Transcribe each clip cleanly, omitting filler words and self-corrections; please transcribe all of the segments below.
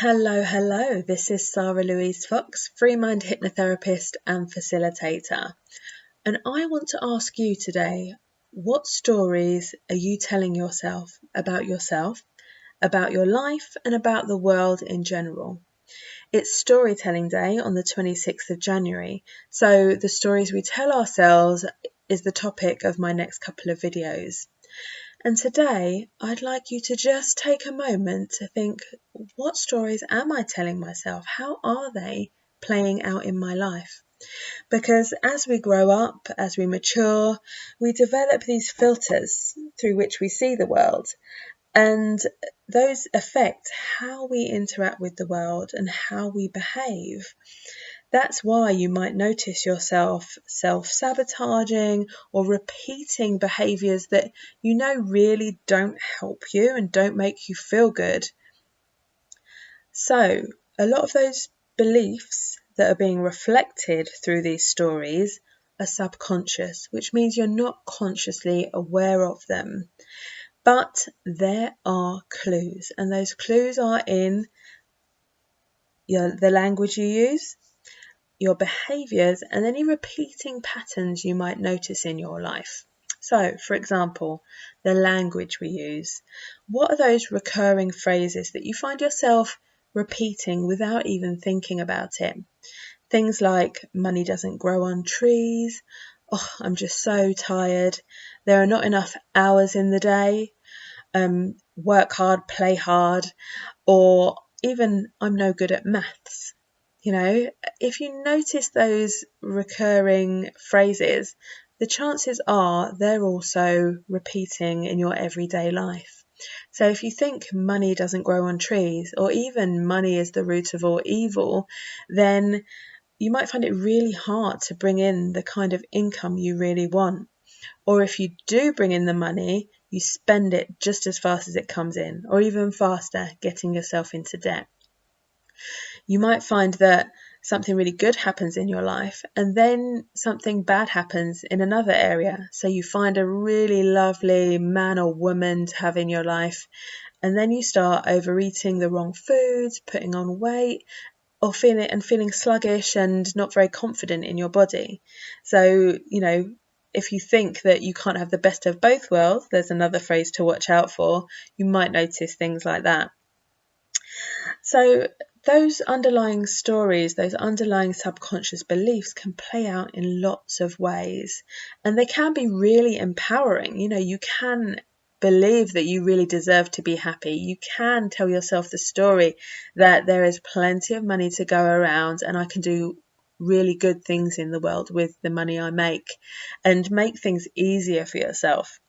Hello. This is Sarah Louise Fox, Freemind hypnotherapist and facilitator. And I want to ask you today, what stories are you telling yourself, about your life, and about the world in general? It's Storytelling Day on the 26th of January, so the stories we tell ourselves is the topic of my next couple of videos. And today, I'd like you to just take a moment to think, what stories am I telling myself? How are they playing out in my life? Because as we grow up, as we mature, we develop these filters through which we see the world. And those affect how we interact with the world and how we behave. That's why you might notice yourself self-sabotaging or repeating behaviours that you know really don't help you and don't make you feel good. So, a lot of those beliefs that are being reflected through these stories are subconscious, which means you're not consciously aware of them. But there are clues, and those clues are in the language you use, your behaviours, and any repeating patterns you might notice in your life. So, for example, the language we use. What are those recurring phrases that you find yourself repeating without even thinking about it? Things like, money doesn't grow on trees, oh, I'm just so tired, there are not enough hours in the day, work hard, play hard, or even I'm no good at maths. You know, if you notice those recurring phrases, the chances are they're also repeating in your everyday life. So if you think money doesn't grow on trees, or even money is the root of all evil, then you might find it really hard to bring in the kind of income you really want. Or if you do bring in the money, you spend it just as fast as it comes in, or even faster, getting yourself into debt. You might find that something really good happens in your life and then something bad happens in another area. So you find a really lovely man or woman to have in your life, and then you start overeating the wrong foods, putting on weight, or feeling sluggish and not very confident in your body. So, if you think that you can't have the best of both worlds, there's another phrase to watch out for. You might notice things like that. So those underlying stories, those underlying subconscious beliefs can play out in lots of ways, and they can be really empowering. You can believe that you really deserve to be happy. You can tell yourself the story that there is plenty of money to go around and I can do really good things in the world with the money I make, and make things easier for yourself.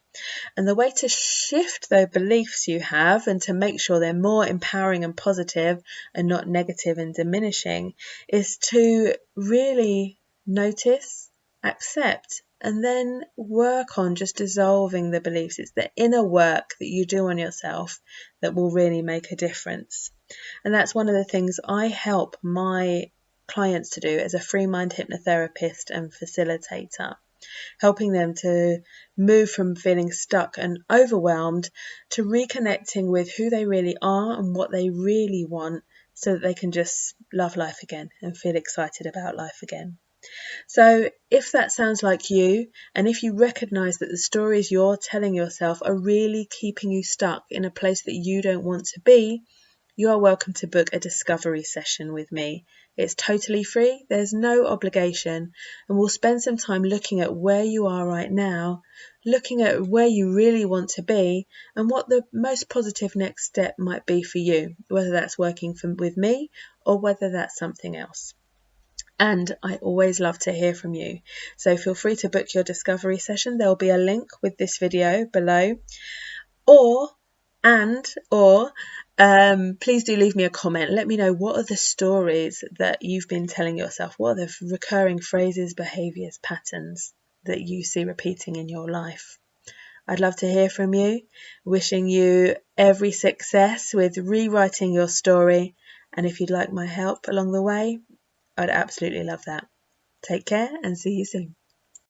And the way to shift the beliefs you have and to make sure they're more empowering and positive and not negative and diminishing is to really notice, accept, and then work on just dissolving the beliefs. It's the inner work that you do on yourself that will really make a difference. And that's one of the things I help my clients to do as a Freemind hypnotherapist and facilitator, helping them to move from feeling stuck and overwhelmed to reconnecting with who they really are and what they really want, so that they can just love life again and feel excited about life again. So if that sounds like you, and if you recognise that the stories you're telling yourself are really keeping you stuck in a place that you don't want to be, you are welcome to book a discovery session with me. It's totally free, there's no obligation, and we'll spend some time looking at where you are right now, looking at where you really want to be, and what the most positive next step might be for you, whether that's working with me or whether that's something else. And I always love to hear from you. So feel free to book your discovery session. There'll be a link with this video below. Or please do leave me a comment. Let me know, what are the stories that you've been telling yourself? What are the recurring phrases, behaviours, patterns that you see repeating in your life? I'd love to hear from you. Wishing you every success with rewriting your story. And if you'd like my help along the way, I'd absolutely love that. Take care and see you soon.